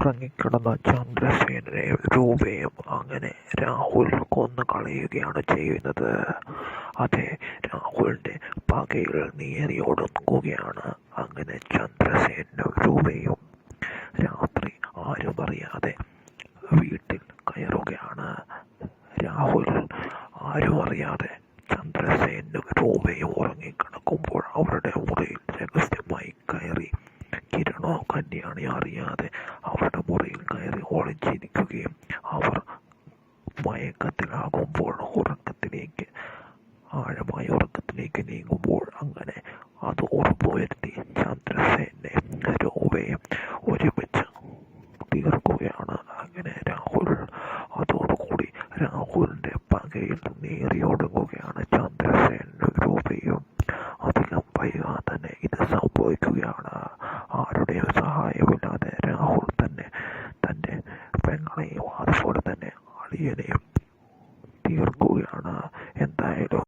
ഉറങ്ങിക്കിടന്ന ചന്ദ്രസേനനെയും രൂപയും അങ്ങനെ രാഹുൽ കൊന്നുകളയുകയാണ് ചെയ്യുന്നത്. അതെ, രാഹുലിന്റെ പകയിൽ നീറിയൊടുങ്ങുകയാണ് അങ്ങനെ ചന്ദ്രസേനും രൂപയും. രാത്രി ആരും അറിയാതെ വീട്ടിൽ കയറുകയാണ് രാഹുൽ. ആരും അറിയാതെ ചന്ദ്രസേനും രൂപയും ഉറങ്ങിക്കിടക്കുമ്പോൾ അവരുടെ മുറിയിൽ രഹസ്യമായി കയറി കിരണോ കന്യാണി അറിയാതെ അവരുടെ മുറിയിൽ കയറി ഒളിച്ചിരിക്കുകയും അവർ മയക്കത്തിലാകുമ്പോൾ ആഴമായ ഉറക്കത്തിലേക്ക് നീങ്ങുമ്പോൾ അങ്ങനെ അത് ഉറപ്പുവരുത്തി ചന്ദ്രസേനെ രൂപയും ഒരുമിച്ച് തീർക്കുകയാണ് അങ്ങനെ രാഹുൽ. അതോടുകൂടി രാഹുലിന്റെ പകയിൽ നീറിയൊടുങ്ങുകയാണ് ചന്ദ്രസേനും രൂപയും. അധികം വൈകാതെ തന്നെ ഇത് സംഭവിക്കുകയാണ്. ആരുടെയും സഹായമില്ലാതെ രാഹുൽ തന്നെ തൻ്റെ പെങ്ങളെയും അതുപോലെ തന്നെ അളിയനെയും തീർക്കുകയാണ്. എന്തായാലും